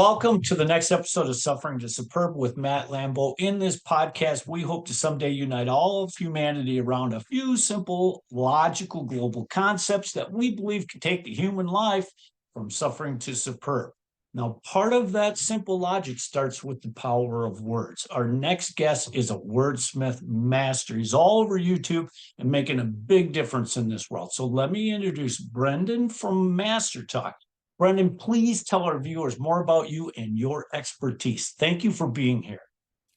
Welcome to the next episode of Suffering to Superb with Matt Lambeau. In this podcast, we hope to someday unite all of humanity around a few simple, logical, global concepts that we believe can take the human life from suffering to superb. Now, part of that simple logic starts with the power of words. Our next guest is a wordsmith master. He's all over YouTube and making a big difference in this world. So let me introduce Brenden from Master Talk. Brenden, please tell our viewers more about you and your expertise. Thank you for being here.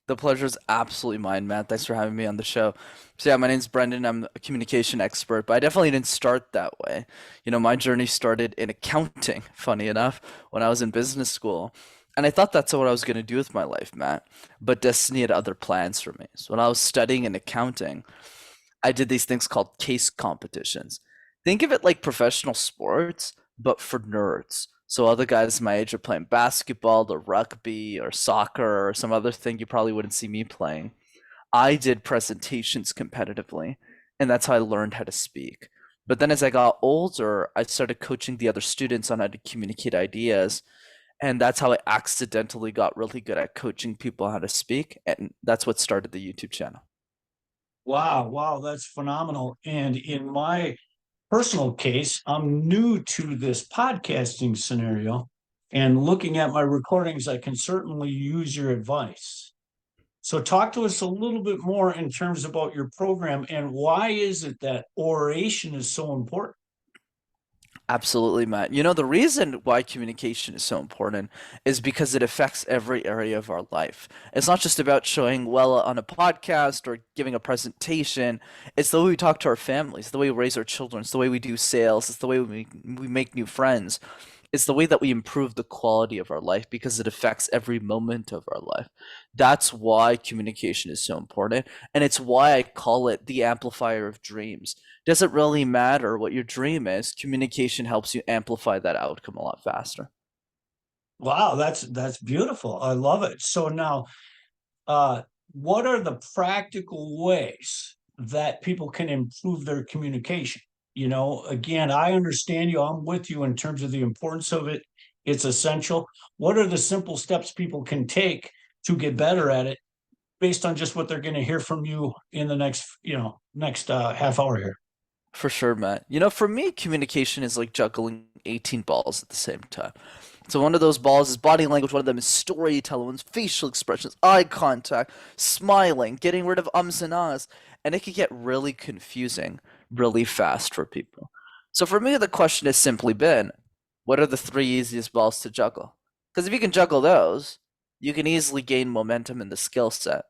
The pleasure is absolutely mine, Matt. Thanks for having me on the show. So yeah, my name's Brenden. I'm a communication expert, but I definitely didn't start that way. My journey started in accounting, funny enough, when I was in business school. And I thought that's what I was going to do with my life, Matt. But destiny had other plans for me. So when I was studying in accounting, I did these things called case competitions. Think of it like professional sports, but for nerds. So other guys my age are playing basketball or rugby or soccer or some other thing you probably wouldn't see me playing. I did presentations competitively, and that's how I learned how to speak. But then as I got older, I started coaching the other students on how to communicate ideas, and that's how I accidentally got really good at coaching people how to speak, and that's what started the YouTube channel. Wow, that's phenomenal. And in my personal case, I'm new to this podcasting scenario, and looking at my recordings, I can certainly use your advice. So talk to us a little bit more in terms about your program and why is it that oration is so important? Absolutely, Matt. The reason why communication is so important is because it affects every area of our life. It's not just about showing well on a podcast or giving a presentation. It's the way we talk to our families, the way we raise our children, it's the way we do sales, it's the way we make new friends. It's the way that we improve the quality of our life because it affects every moment of our life. That's why communication is so important. And it's why I call it the amplifier of dreams. Doesn't really matter what your dream is, communication helps you amplify that outcome a lot faster. Wow, that's beautiful. I love it. So now, uh, what are the practical ways that people can improve their communication? Again, I understand you. I'm with you in terms of the importance of it. It's essential. What are the simple steps people can take to get better at it based on just what they're going to hear from you in the next half hour here? For sure, Matt. For me, communication is like juggling 18 balls at the same time. So one of those balls is body language, one of them is storytelling, one's facial expressions, eye contact, smiling, getting rid of ums and ahs, and it can get really confusing really fast for people. So for me, the question has simply been, what are the three easiest balls to juggle? Because if you can juggle those, you can easily gain momentum in the skill set.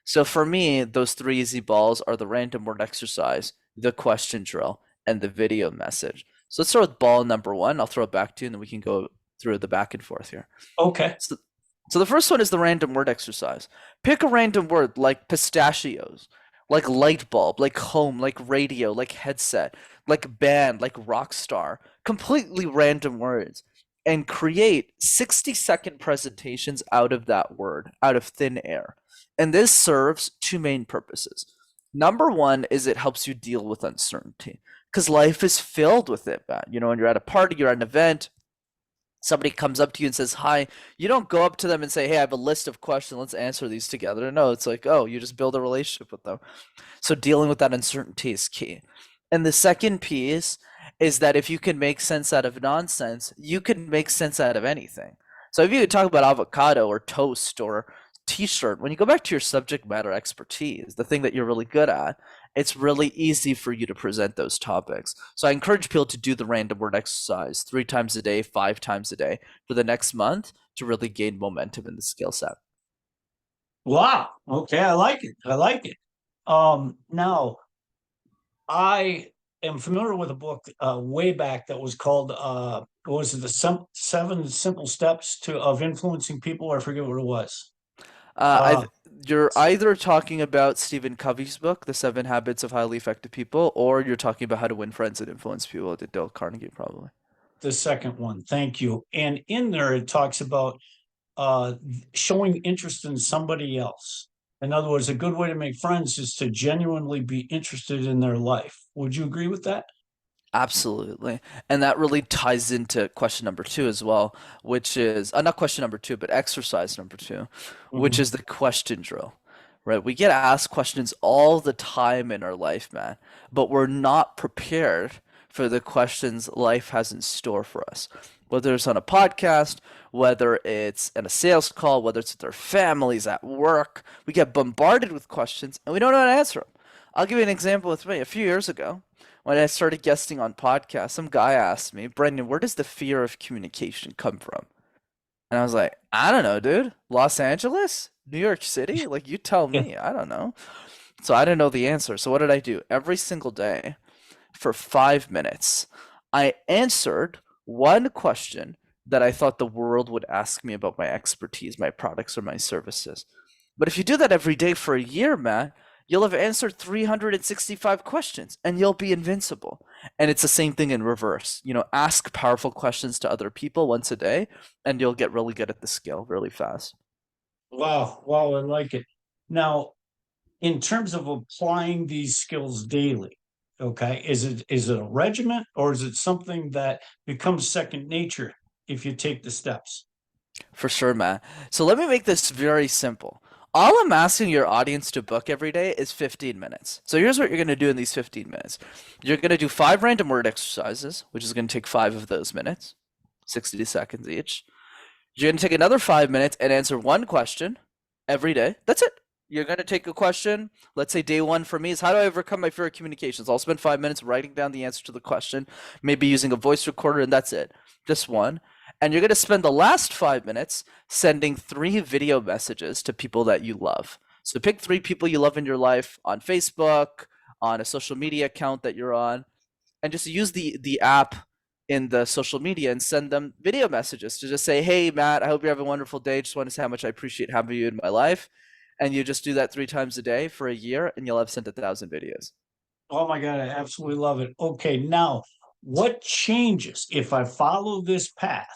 So for me, those three easy balls are the random word exercise, the question drill, and the video message. So let's start with ball number one. I'll throw it back to you, and then we can go through the back and forth here. Okay. So the first one is the random word exercise. Pick a random word like pistachios, like light bulb, like home, like radio, like headset, like band, like rock star. Completely random words. And create 60-second presentations out of that word, out of thin air. And this serves two main purposes. Number one is it helps you deal with uncertainty because life is filled with it, man. When you're at a party, you're at an event, somebody comes up to you and says hi, you don't go up to them and say, hey, I have a list of questions, let's answer these together. No, it's like, oh, you just build a relationship with them. So dealing with that uncertainty is key. And the second piece is that if you can make sense out of nonsense, you can make sense out of anything. So if you could talk about avocado or toast or t-shirt, when you go back to your subject matter expertise, the thing that you're really good at, it's really easy for you to present those topics. So I encourage people to do the random word exercise 3 times a day, 5 times a day for the next month to really gain momentum in the skill set. Wow. Okay, I like it. I like it. Now I am familiar with a book way back that was called what was it, the seven simple steps to of influencing people? I forget what it was. Uh, You're either talking about Stephen Covey's book, The 7 Habits of Highly Effective People, or you're talking about How to Win Friends and Influence People at Dale Carnegie, probably. the second one. Thank you. And in there, it talks about uh, showing interest in somebody else. In other words, a good way to make friends is to genuinely be interested in their life. Would you agree with that? Absolutely. And that really ties into question number two as well, which is not question number two, but exercise number two, which Mhm. is the question drill, right? We get asked questions all the time in our life, man, but we're not prepared for the questions life has in store for us. Whether it's on a podcast, whether it's in a sales call, whether it's with our families at work, we get bombarded with questions and we don't know how to answer them. I'll give you an example with me. A few years ago, when I started guesting on podcasts, some guy asked me, Brenden, where does the fear of communication come from? And I was like, I don't know, dude. Los Angeles? New York City? Like, you tell Yeah. me. I don't know. So I didn't know the answer. So what did I do? Every single day for 5 minutes, I answered one question that I thought the world would ask me about my expertise, my products, or my services. But if you do that every day for a year, Matt, you'll have answered 365 questions and you'll be invincible. And it's the same thing in reverse. Ask powerful questions to other people once a day and you'll get really good at the skill really fast. Wow, wow, I like it. Now, in terms of applying these skills daily, okay, is it a regiment or is it something that becomes second nature if you take the steps? For sure, Matt. So let me make this very simple. All I'm asking your audience to book every day is 15 minutes. So here's what you're going to do in these 15 minutes. You're going to do 5 random word exercises, which is going to take 5 of those minutes, 60 seconds each. You're going to take another 5 minutes and answer one question every day. That's it. You're going to take a question. Let's say day one for me is how do I overcome my fear of communications? I'll spend 5 minutes writing down the answer to the question, maybe using a voice recorder, and that's it. Just one. And you're going to spend the last 5 minutes sending 3 video messages to people that you love. So pick 3 people you love in your life on Facebook, on a social media account that you're on, and just use the app in the social media and send them video messages to just say, hey, Matt, I hope you have a wonderful day. Just want to say how much I appreciate having you in my life. And you just do that 3 times a day for a year, and you'll have sent 1,000 videos. Oh my God, I absolutely love it. Okay, now what changes if I follow this path?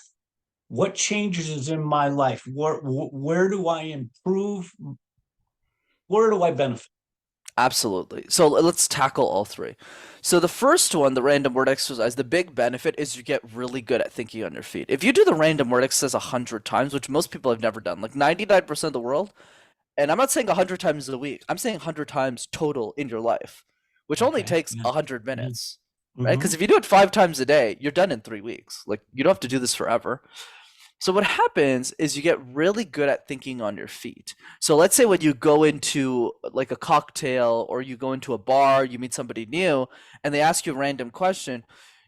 What changes is in my life? Where do I improve? Where do I benefit? Absolutely. So let's tackle all three. So the first one, the random word exercise, the big benefit is you get really good at thinking on your feet. If you do the random word exercise 100 times, which most people have never done, like 99% of the world, and I'm not saying 100 times a week, I'm saying 100 times total in your life, which only Okay. takes Yeah. 100 Mhm. minutes, right? Because Mhm. if you do it 5 times a day, you're done in 3 weeks. Like, you don't have to do this forever. So what happens is you get really good at thinking on your feet. So let's say when you go into like a cocktail or you go into a bar, you meet somebody new and they ask you a random question,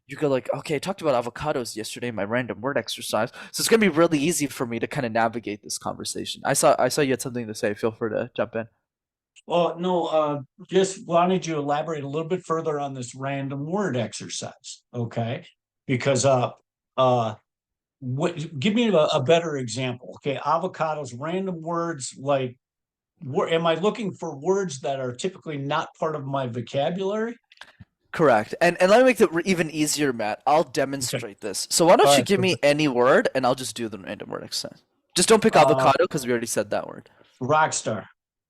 you go like, okay, I talked about avocados yesterday in my random word exercise. So it's gonna be really easy for me to kind of navigate this conversation. I saw you had something to say. Feel free to jump in. Well, no, just wanted you to elaborate a little bit further on this random word exercise, okay? Because uh what give me a better example. Okay, avocados, random words like where am I looking for words that are typically not part of my vocabulary? Correct. And let me make it even easier, Matt. I'll Okay. demonstrate this. So why All don't you right. give me any word and I'll just do the random word exercise. Just don't pick Uh avocado because we already said that word. Rockstar.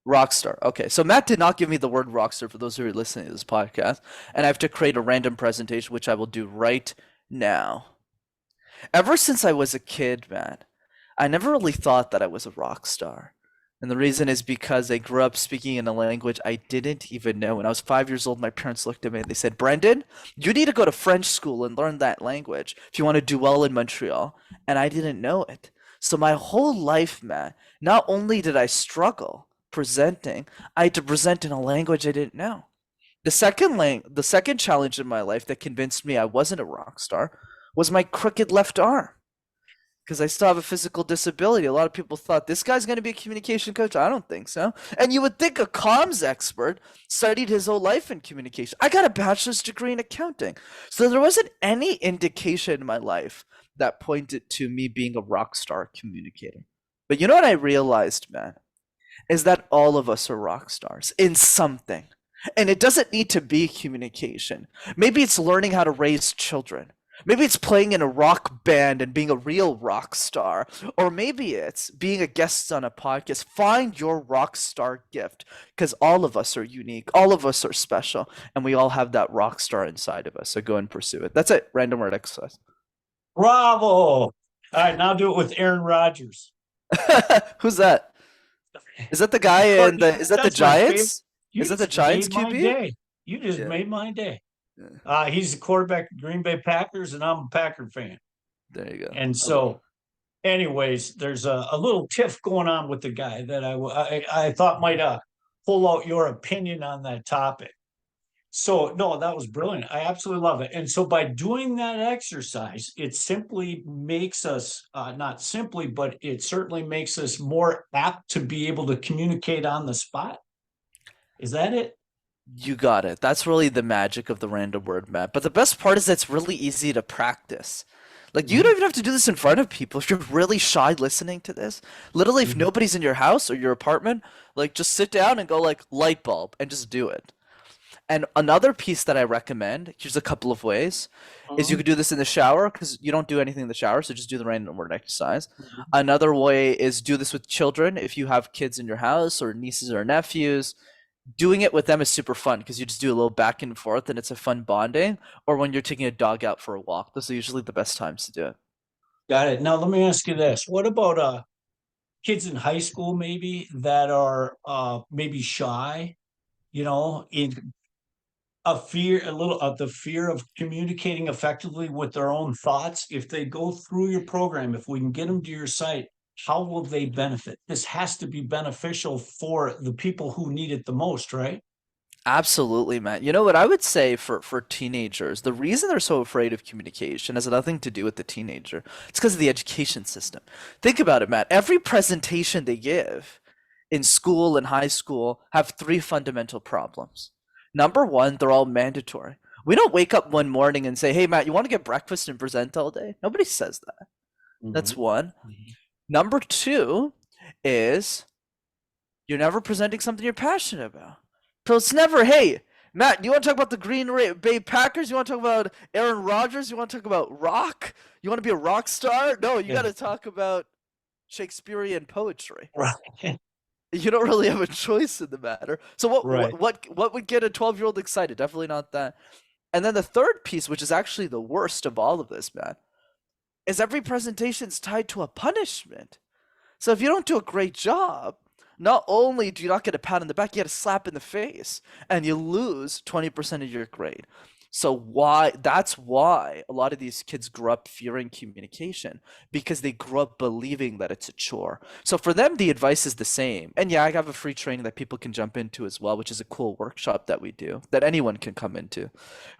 Rockstar. Okay, so Matt did not give me the word rockstar for those who are listening to this podcast, and I have to create a random presentation, which I will do right now. Ever since I was a kid, Matt, I never really thought that I was a rock star. And the reason is because I grew up speaking in a language I didn't even know. When I was 5 years old, my parents looked at me and they said, Brenden, you need to go to French school and learn that language if you want to do well in Montreal. And I didn't know it. So my whole life, Matt, not only did I struggle presenting, I had to present in a language I didn't know. The second challenge in my life that convinced me I wasn't a rock star was my crooked left arm because I still have a physical disability. A lot of people thought this guy's going to be a communication coach. I don't think so. And you would think a comms expert studied his whole life in communication. I got a bachelor's degree in accounting. So there wasn't any indication in my life that pointed to me being a rock star communicator. But you know what I realized, man, is that all of us are rock stars in something. And it doesn't need to be communication. Maybe it's learning how to raise children. Maybe it's playing in a rock band and being a real rock star. Or maybe it's being a guest on a podcast. Find your rock star gift because all of us are unique. All of us are special. And we all have that rock star inside of us. So go and pursue it. That's it. Random word exercise. Bravo. All right, now do it with Aaron Rodgers. Who's that? Is that the guy in the is that the That's my favorite. Giants? You Is that the just Giants made my QB? day. You just Yeah. made my day. Yeah. He's the quarterback of Green Bay Packers, and I'm a Packer fan. There you go. And I love so, anyways, there's a little tiff going on with the guy that I thought might pull out your opinion on that topic. So, no, that was brilliant. I absolutely love it. And so, by doing that exercise, it simply makes us not simply, but it certainly makes us more apt to be able to communicate on the spot. Is that it? You got it. That's really the magic of the random word map. But the best part is it's really easy to practice. Like you Mhm, don't even have to do this in front of people. If you're really shy listening to this, literally if mhm, nobody's in your house or your apartment, like just sit down and go like light bulb and just do it. And another piece that I recommend, here's a couple of ways, is you mhm, could do this in the shower because you don't do anything in the shower, so just do the random word exercise. mhm. Another way is do this with children if you have kids in your house or nieces or nephews. Doing it with them is super fun because you just do a little back and forth and it's a fun bonding. Or when you're taking a dog out for a walk, those are usually the best times to do it. Got it. Now, let me ask you this. What about kids in high school maybe that are maybe shy, in a little of the fear of communicating effectively with their own thoughts? If they go through your program, if we can get them to your site, how will they benefit? This has to be beneficial for the people who need it the most, right? Absolutely, man. You know what I would say for teenagers, the reason they're so afraid of communication has nothing to do with the teenager. It's because of the education system. Think about it, Matt. Every presentation they give in school and high school have three fundamental problems. Number one, they're all mandatory. We don't wake up one morning and say, "Hey, Matt, you want to get breakfast and present all day?" Nobody says that. That's Mhm, one. mhm. Number two is you're never presenting something you're passionate about. So it's never, hey, Matt, you want to talk about the Bay Packers? You want to talk about Aaron Rodgers? You want to talk about rock? You want to be a rock star? No, you got Yeah, to talk about Shakespearean poetry. right, You don't really have a choice in the matter. So right. what would get a 12-year-old excited? Definitely not that. And then the third piece, which is actually the worst of all of this, man, is every presentation's tied to a punishment. So if you don't do a great job, not only do you not get a pat on the back, you get a slap in the face and you lose 20% of your grade. So that's why a lot of these kids grew up fearing communication because they grew up believing that it's a chore. So for them, the advice is the same. And yeah, I have a free training that people can jump into as well, which is a cool workshop that we do that anyone can come into.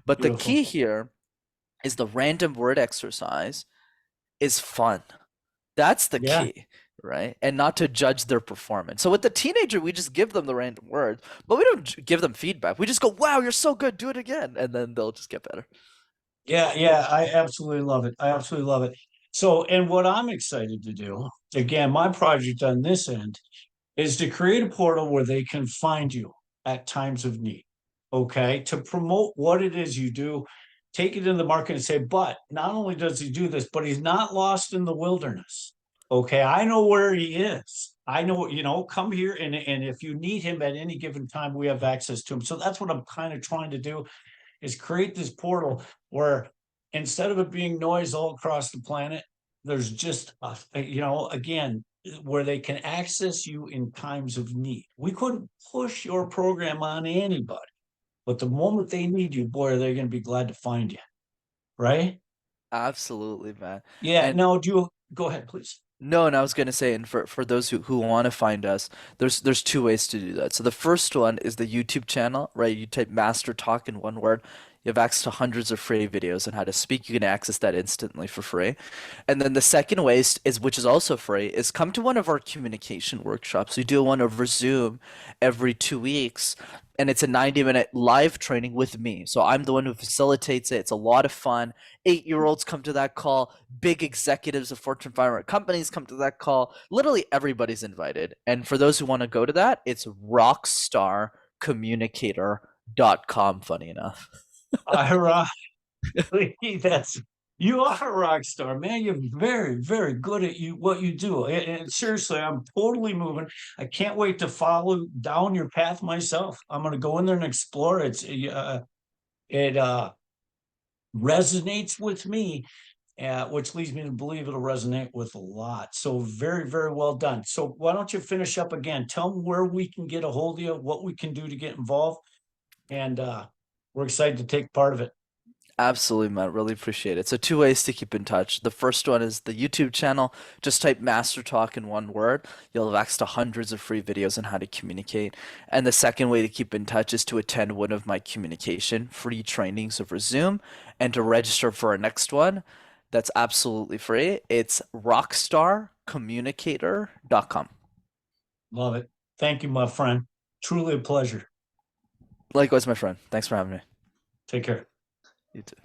But the Beautiful. key here is the random word exercise is fun. That's the Yeah. key, right? And not to judge their performance. So with the teenager, we just give them the random word, but we don't give them feedback. We just go, "Wow, you're so good. Do it again." And then they'll just get better. Yeah, yeah, I absolutely love it. I absolutely love it. So, and what I'm excited to do, again, my project on this end is to create a portal where they can find you at times of need. Okay. To promote what it is you do, take it in the market and say, but not only does he do this, but he's not lost in the wilderness. Okay. I know where he is. I know, come here and if you need him at any given time, we have access to him. So that's what I'm kind of trying to do is create this portal where instead of it being noise all across the planet, there's just again, where they can access you in times of need. We couldn't push your program on anybody, but the moment they need you, boy, are they going to be glad to find you, right? Absolutely, man. Yeah. And Now, do you go ahead, please? no, and I was gonna say, and for those who want to find us, there's two ways to do that. So the first one is the YouTube channel, right? You type Master Talk in one word. You have access to hundreds of free videos on how to speak. You can access that instantly for free. And then the second way is which is also free, is come to one of our communication workshops. We do one over Zoom every 2 weeks, and it's a 90-minute live training with me. So I'm the one who facilitates it. It's a lot of fun. 8-year-olds come to that call. Big executives of Fortune 500 companies come to that call. Literally everybody's invited. And for those who want to go to that, it's rockstarcommunicator.com, funny enough. Ira, that's You are a rock star, man. You're very, very good at what you do. And seriously, I'm totally moving. I can't wait to follow down your path myself. I'm going to go in there and explore. It resonates with me, which leads me to believe it'll resonate with a lot. So very, very well done. So why don't you finish up again? Tell them where we can get a hold of you, what we can do to get involved, and we're excited to take part of it. Absolutely, Matt. Really appreciate it. So two ways to keep in touch. The first one is the YouTube channel. Just type Master Talk in one word. You'll have access to hundreds of free videos on how to communicate. And the second way to keep in touch is to attend one of my communication free trainings over Zoom and to register for our next one. That's absolutely free. It's rockstarcommunicator.com. Love it. Thank you, my friend. Truly a pleasure. Likewise, my friend. Thanks for having me. Take care. You too.